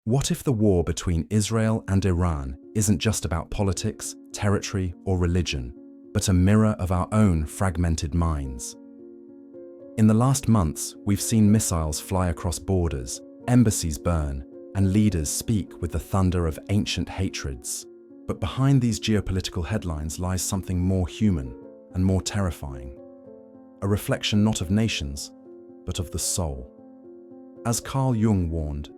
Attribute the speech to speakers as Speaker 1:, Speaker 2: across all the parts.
Speaker 1: What if the war between Israel and Iran isn't just about politics, territory, or religion, but a mirror of our own fragmented minds? In the last months, we've seen missiles fly across borders, embassies burn, and leaders speak with the thunder of ancient hatreds. But behind these geopolitical headlines lies something more human and more terrifying. A reflection not of nations, but of the soul. As Carl Jung warned,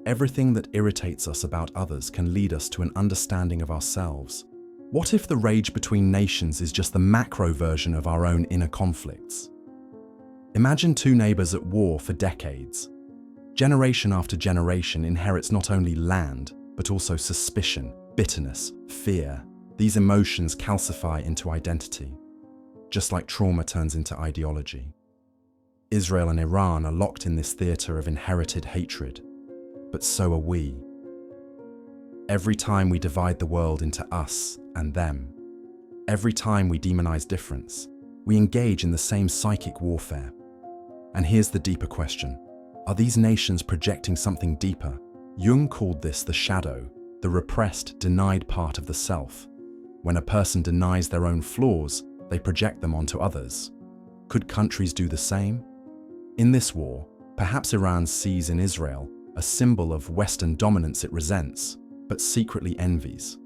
Speaker 1: everything that irritates us about others can lead us to an understanding of ourselves. What if the rage between nations is just the macro version of our own inner conflicts? Imagine two neighbors at war for decades. Generation after generation inherits not only land, but also suspicion, bitterness, fear. These emotions calcify into identity, just like trauma turns into ideology. Israel and Iran are locked in this theater of inherited hatred, but so are we. Every time we divide the world into us and them, every time we demonize difference, we engage in the same psychic warfare. And here's the deeper question. Are these nations projecting something deeper? Jung called this the shadow, the repressed, denied part of the self. When a person denies their own flaws, they project them onto others. Could countries do the same? In this war, perhaps Iran sees in Israel a symbol of Western dominance it resents, but secretly envies.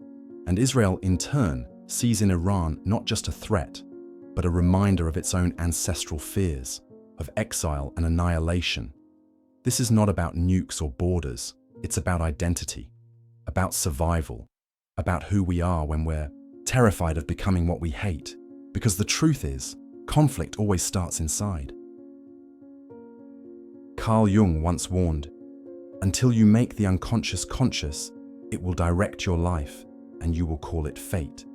Speaker 1: And Israel, in turn, sees in Iran not just a threat, but a reminder of its own ancestral fears, of exile and annihilation. This is not about nukes or borders, it's about identity, about survival, about who we are when we're terrified of becoming what we hate. Because the truth is, conflict always starts inside. Carl Jung once warned, "Until you make the unconscious conscious, it will direct your life, and you will call it fate."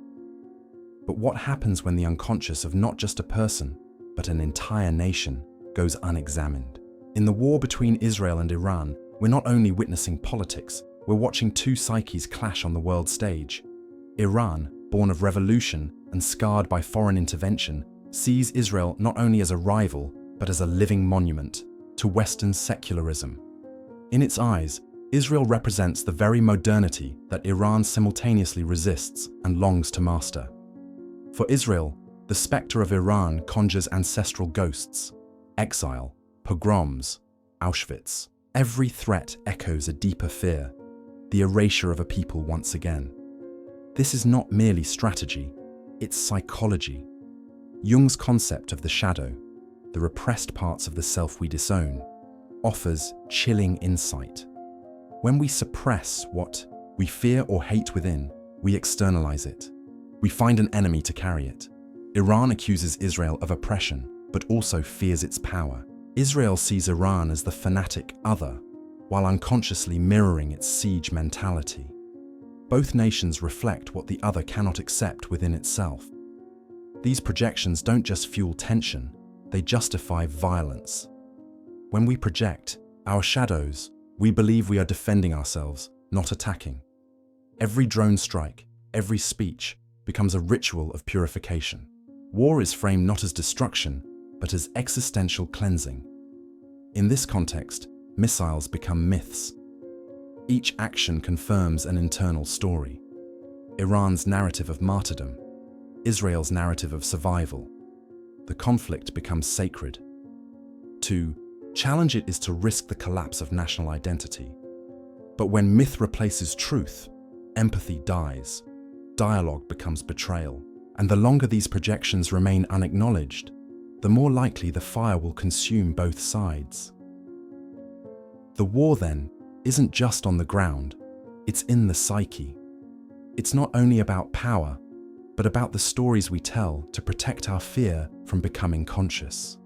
Speaker 1: But what happens when the unconscious of not just a person, but an entire nation, goes unexamined? In the war between Israel and Iran, we're not only witnessing politics, we're watching two psyches clash on the world stage. Iran, born of revolution and scarred by foreign intervention, sees Israel not only as a rival, but as a living monument to Western secularism. In its eyes, Israel represents the very modernity that Iran simultaneously resists and longs to master. For Israel, the spectre of Iran conjures ancestral ghosts, exile, pogroms, Auschwitz. Every threat echoes a deeper fear, the erasure of a people once again. This is not merely strategy, it's psychology. Jung's concept of the shadow, the repressed parts of the self we disown, offers chilling insight. When we suppress what we fear or hate within, we externalize it. We find an enemy to carry it. Iran accuses Israel of oppression, but also fears its power. Israel sees Iran as the fanatic other, while unconsciously mirroring its siege mentality. Both nations reflect what the other cannot accept within itself. These projections don't just fuel tension, they justify violence. When we project our shadows, we believe we are defending ourselves, not attacking. Every drone strike, every speech, becomes a ritual of purification. War is framed not as destruction, but as existential cleansing. In this context, missiles become myths. Each action confirms an internal story. Iran's narrative of martyrdom, Israel's narrative of survival. The conflict becomes sacred. To challenge it is to risk the collapse of national identity. But when myth replaces truth, empathy dies. Dialogue becomes betrayal. And the longer these projections remain unacknowledged, the more likely the fire will consume both sides. The war, then, isn't just on the ground, it's in the psyche. It's not only about power, but about the stories we tell to protect our fear from becoming conscious.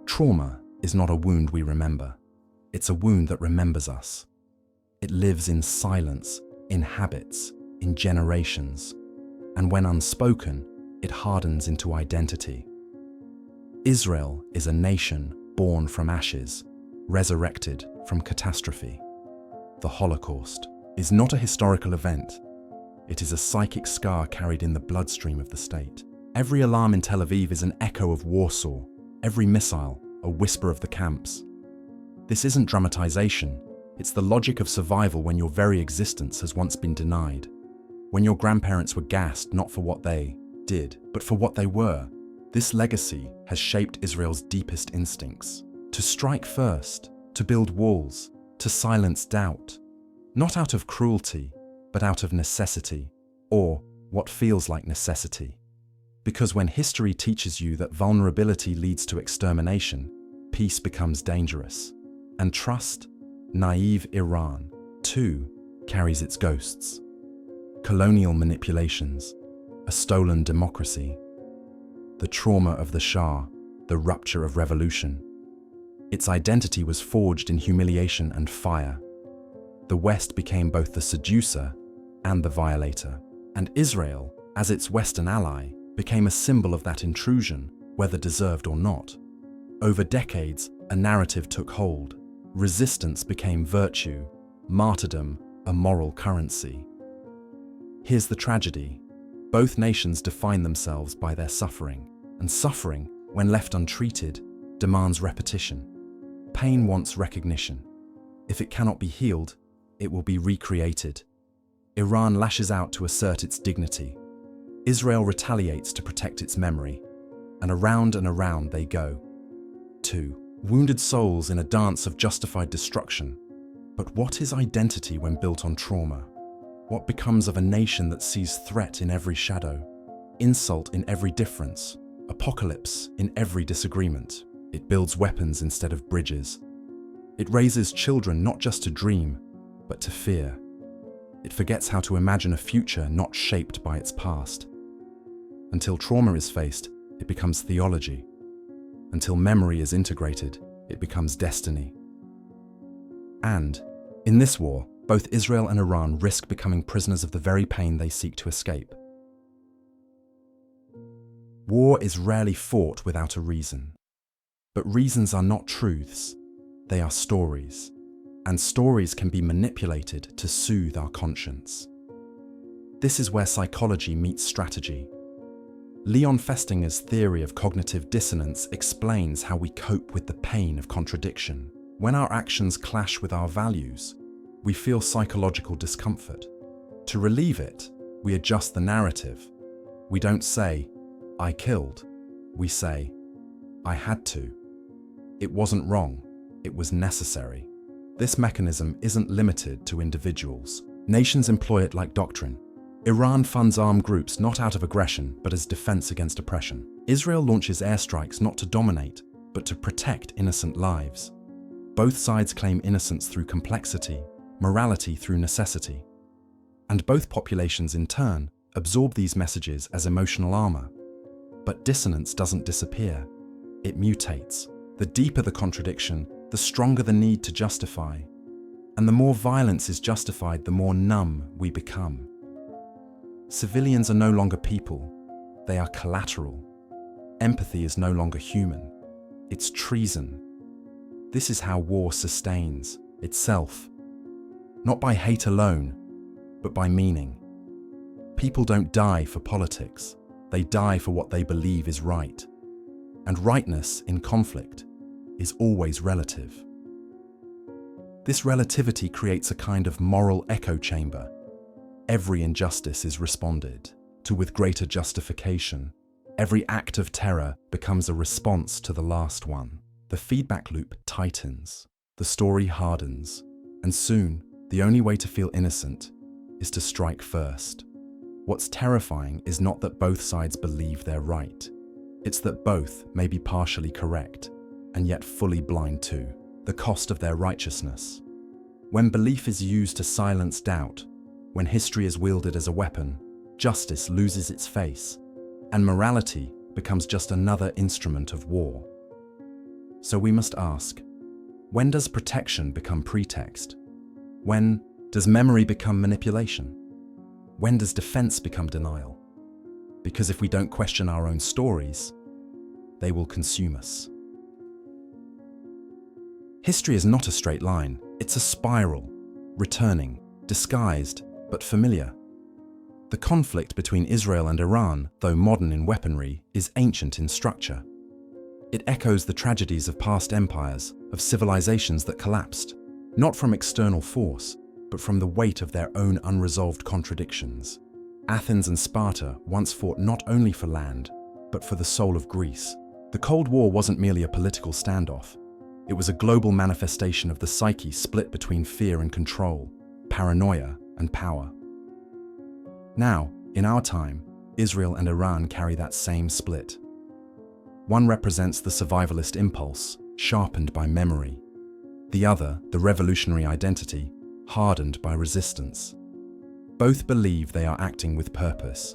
Speaker 1: Trauma is not a wound we remember. It's a wound that remembers us. It lives in silence, in habits, in generations. And when unspoken, it hardens into identity. Israel is a nation born from ashes, resurrected from catastrophe. The Holocaust is not a historical event. It is a psychic scar carried in the bloodstream of the state. Every alarm in Tel Aviv is an echo of Warsaw, every missile a whisper of the camps. This isn't dramatization, It's the logic of survival when your very existence has once been denied. When your grandparents were gassed not for what they did, but for what they were. This legacy has shaped Israel's deepest instincts. To strike first, to build walls, to silence doubt. Not out of cruelty, but out of necessity, or what feels like necessity. Because when history teaches you that vulnerability leads to extermination, peace becomes dangerous. And trust, naive Iran, too, carries its ghosts. Colonial manipulations, a stolen democracy, the trauma of the Shah, the rupture of revolution. Its identity was forged in humiliation and fire. The West became both the seducer and the violator, and Israel, as its Western ally, became a symbol of that intrusion, whether deserved or not. Over decades, a narrative took hold. Resistance became virtue, martyrdom a moral currency. Here's the tragedy. Both nations define themselves by their suffering, and suffering, when left untreated, demands repetition. Pain wants recognition. If it cannot be healed, it will be recreated. Iran lashes out to assert its dignity. Israel retaliates to protect its memory, and around they go. 2. Wounded souls in a dance of justified destruction. But what is identity when built on trauma? What becomes of a nation that sees threat in every shadow, insult in every difference, apocalypse in every disagreement? It builds weapons instead of bridges. It raises children not just to dream, but to fear. It forgets how to imagine a future not shaped by its past. Until trauma is faced, it becomes theology. Until memory is integrated, it becomes destiny. And, in this war, both Israel and Iran risk becoming prisoners of the very pain they seek to escape. War is rarely fought without a reason. But reasons are not truths, they are stories. And stories can be manipulated to soothe our conscience. This is where psychology meets strategy. Leon Festinger's theory of cognitive dissonance explains how we cope with the pain of contradiction. When our actions clash with our values, we feel psychological discomfort. To relieve it, we adjust the narrative. We don't say, "I killed." We say, "I had to." It wasn't wrong, it was necessary. This mechanism isn't limited to individuals. Nations employ it like doctrine. Iran funds armed groups not out of aggression, but as defense against oppression. Israel launches airstrikes not to dominate, but to protect innocent lives. Both sides claim innocence through complexity, morality through necessity. And both populations, in turn, absorb these messages as emotional armor. But dissonance doesn't disappear. It mutates. The deeper the contradiction, the stronger the need to justify. And the more violence is justified, the more numb we become. Civilians are no longer people, they are collateral. Empathy is no longer human, it's treason. This is how war sustains itself. Not by hate alone, but by meaning. People don't die for politics, they die for what they believe is right. And rightness in conflict is always relative. This relativity creates a kind of moral echo chamber. Every injustice is responded to with greater justification. Every act of terror becomes a response to the last one. The feedback loop tightens, the story hardens, and soon, the only way to feel innocent is to strike first. What's terrifying is not that both sides believe they're right. It's that both may be partially correct, and yet fully blind to the cost of their righteousness. When belief is used to silence doubt, when history is wielded as a weapon, justice loses its face, and morality becomes just another instrument of war. So we must ask, when does protection become pretext? When does memory become manipulation? When does defense become denial? Because if we don't question our own stories, they will consume us. History is not a straight line, it's a spiral, returning, disguised, but familiar. The conflict between Israel and Iran, though modern in weaponry, is ancient in structure. It echoes the tragedies of past empires, of civilizations that collapsed. not from external force, but from the weight of their own unresolved contradictions. Athens and Sparta once fought not only for land, but for the soul of Greece. The Cold War wasn't merely a political standoff. It was a global manifestation of the psyche split between fear and control, paranoia and power. Now, in our time, Israel and Iran carry that same split. One represents the survivalist impulse, sharpened by memory. The other, the revolutionary identity, hardened by resistance. Both believe they are acting with purpose.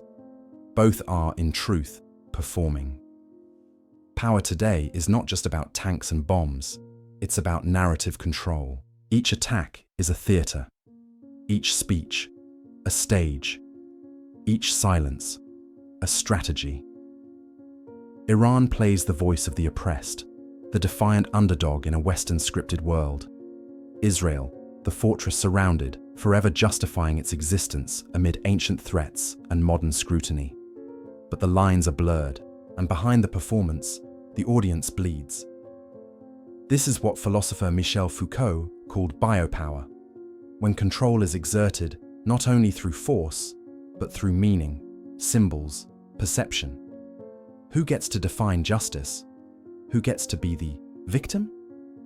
Speaker 1: Both are, in truth, performing. Power today is not just about tanks and bombs. It's about narrative control. Each attack is a theater. Each speech, a stage. Each silence, a strategy. Iran plays the voice of the oppressed, the defiant underdog in a Western scripted world. Israel, the fortress surrounded, forever justifying its existence amid ancient threats and modern scrutiny. But the lines are blurred, and behind the performance, the audience bleeds. This is what philosopher Michel Foucault called biopower, when control is exerted not only through force, but through meaning, symbols, perception. Who gets to define justice? Who gets to be the victim?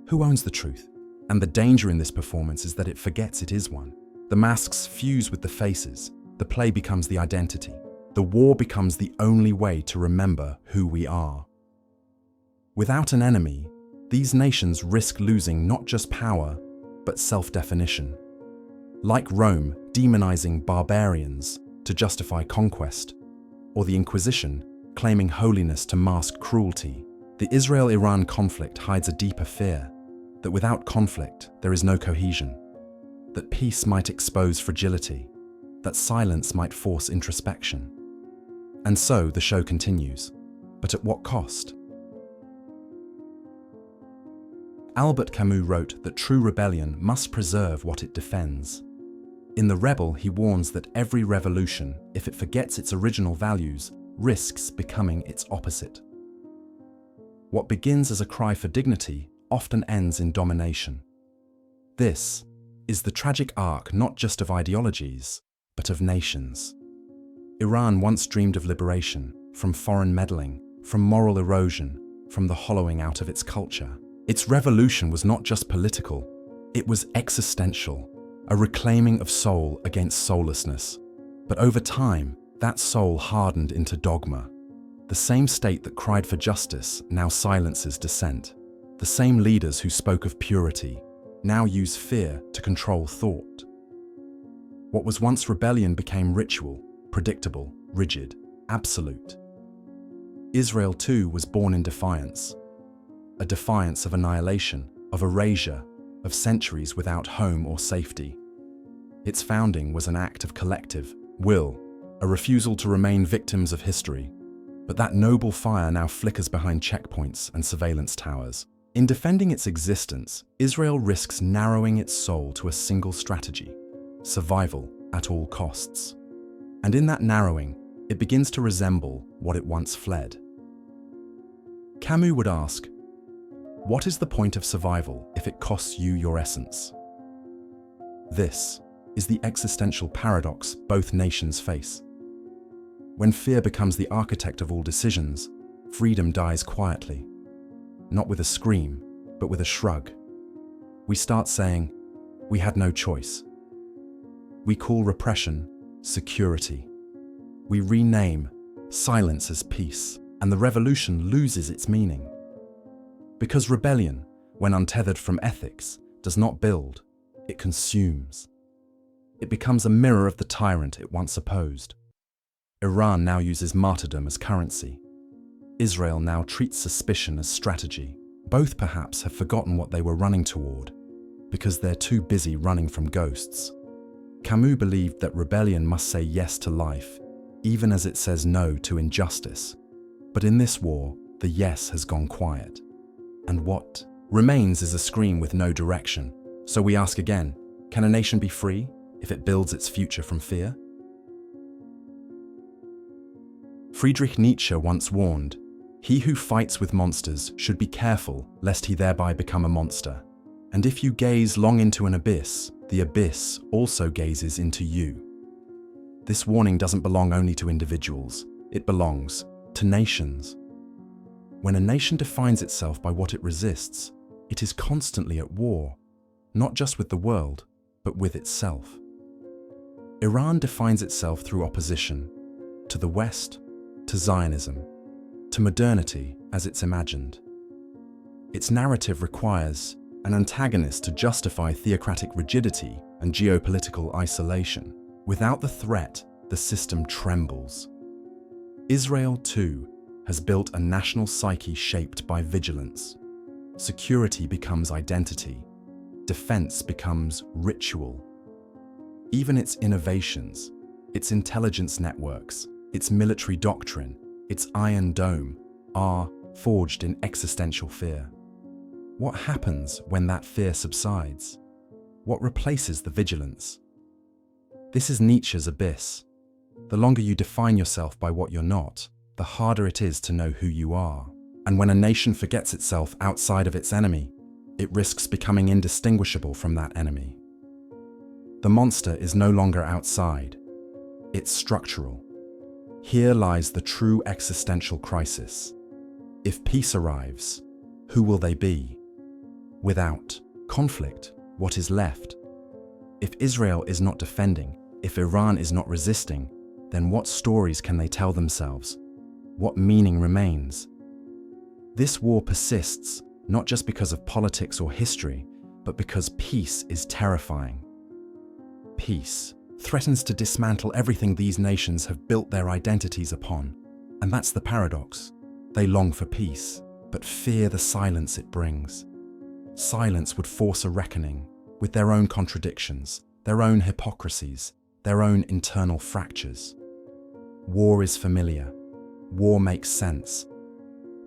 Speaker 1: Who owns the truth? And the danger in this performance is that it forgets it is one. The masks fuse with the faces. The play becomes the identity. The war becomes the only way to remember who we are. Without an enemy, these nations risk losing not just power, but self-definition. Like Rome demonizing barbarians to justify conquest, or the Inquisition claiming holiness to mask cruelty, the Israel-Iran conflict hides a deeper fear that without conflict there is no cohesion, that peace might expose fragility, that silence might force introspection. And so the show continues, but at what cost? Albert Camus wrote that true rebellion must preserve what it defends. In The Rebel, he warns that every revolution, if it forgets its original values, risks becoming its opposite. What begins as a cry for dignity often ends in domination. This is the tragic arc not just of ideologies, but of nations. Iran once dreamed of liberation, from foreign meddling, from moral erosion, from the hollowing out of its culture. Its revolution was not just political, it was existential, a reclaiming of soul against soullessness. But over time, that soul hardened into dogma. The same state that cried for justice now silences dissent. The same leaders who spoke of purity now use fear to control thought. What was once rebellion became ritual, predictable, rigid, absolute. Israel too was born in defiance. A defiance of annihilation, of erasure, of centuries without home or safety. Its founding was an act of collective will, a refusal to remain victims of history. But that noble fire now flickers behind checkpoints and surveillance towers. In defending its existence, Israel risks narrowing its soul to a single strategy: survival at all costs. And in that narrowing, it begins to resemble what it once fled. Camus would ask, what is the point of survival if it costs you your essence? This is the existential paradox both nations face. When fear becomes the architect of all decisions, freedom dies quietly. Not with a scream, but with a shrug. We start saying, we had no choice. We call repression security. We rename silence as peace, and the revolution loses its meaning. Because rebellion, when untethered from ethics, does not build, it consumes. It becomes a mirror of the tyrant it once opposed. Iran now uses martyrdom as currency. Israel now treats suspicion as strategy. Both perhaps have forgotten what they were running toward, because they're too busy running from ghosts. Camus believed that rebellion must say yes to life, even as it says no to injustice. But in this war, the yes has gone quiet. And what remains is a scream with no direction. So we ask again, can a nation be free if it builds its future from fear? Friedrich Nietzsche once warned, "He who fights with monsters should be careful lest he thereby become a monster." And if you gaze long into an abyss, the abyss also gazes into you. This warning doesn't belong only to individuals, it belongs to nations. When a nation defines itself by what it resists, it is constantly at war, not just with the world, but with itself. Iran defines itself through opposition to the West, to Zionism, to modernity as it's imagined. Its narrative requires an antagonist to justify theocratic rigidity and geopolitical isolation. Without the threat, the system trembles. Israel, too, has built a national psyche shaped by vigilance. Security becomes identity. Defense becomes ritual. Even its innovations, its intelligence networks, its military doctrine, its Iron Dome, are forged in existential fear. What happens when that fear subsides? What replaces the vigilance? This is Nietzsche's abyss. The longer you define yourself by what you're not, the harder it is to know who you are. And when a nation forgets itself outside of its enemy, it risks becoming indistinguishable from that enemy. The monster is no longer outside. It's structural. Here lies the true existential crisis. If peace arrives, who will they be? Without conflict, what is left? If Israel is not defending, if Iran is not resisting, then what stories can they tell themselves? What meaning remains? This war persists, not just because of politics or history, but because peace is terrifying. Peace threatens to dismantle everything these nations have built their identities upon. And that's the paradox. They long for peace, but fear the silence it brings. Silence would force a reckoning with their own contradictions, their own hypocrisies, their own internal fractures. War is familiar. War makes sense.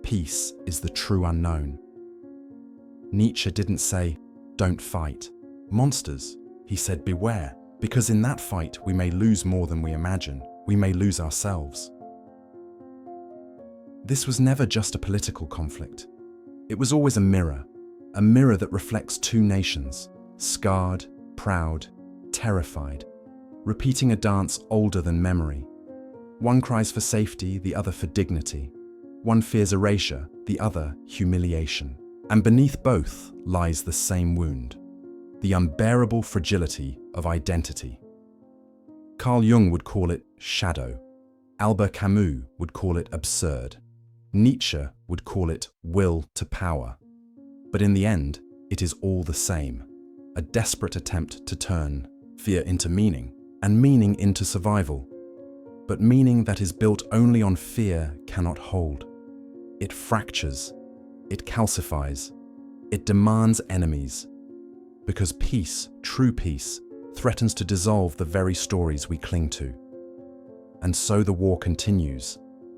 Speaker 1: Peace is the true unknown. Nietzsche didn't say, "Don't fight monsters." He said, "Beware, because in that fight we may lose more than we imagine. We may lose ourselves." This was never just a political conflict. It was always a mirror that reflects two nations, scarred, proud, terrified, repeating a dance older than memory. One cries for safety, the other for dignity. One fears erasure, the other humiliation. And beneath both lies the same wound, the unbearable fragility of identity. Carl Jung would call it shadow. Albert Camus would call it absurd. Nietzsche would call it will to power. But in the end, it is all the same, a desperate attempt to turn fear into meaning, and meaning into survival. But meaning that is built only on fear cannot hold. It fractures, it calcifies, it demands enemies. Because peace, true peace, threatens to dissolve the very stories we cling to. And so the war continues,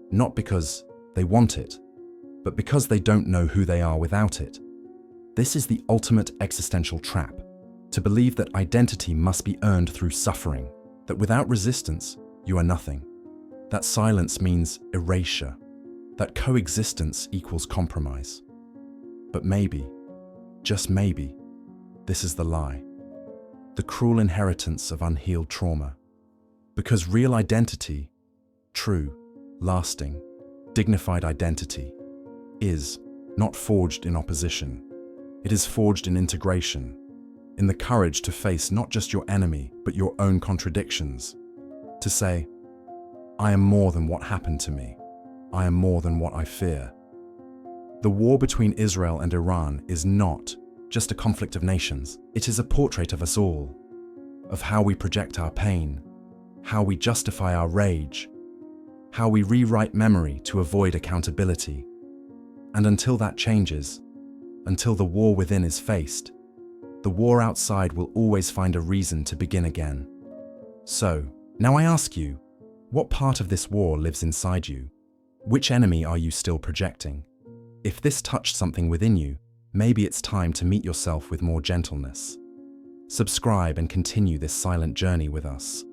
Speaker 1: not because they want it, but because they don't know who they are without it. This is the ultimate existential trap, to believe that identity must be earned through suffering, that without resistance, you are nothing, that silence means erasure, that coexistence equals compromise. But maybe, just maybe, this is the lie, the cruel inheritance of unhealed trauma. Because real identity, true, lasting, dignified identity, is not forged in opposition. It is forged in integration, in the courage to face not just your enemy, but your own contradictions. To say, I am more than what happened to me. I am more than what I fear. The war between Israel and Iran is not just a conflict of nations. It is a portrait of us all, of how we project our pain, how we justify our rage, how we rewrite memory to avoid accountability. And until that changes, until the war within is faced, the war outside will always find a reason to begin again. So, now I ask you, what part of this war lives inside you? Which enemy are you still projecting? If this touched something within you, maybe it's time to meet yourself with more gentleness. Subscribe and continue this silent journey with us.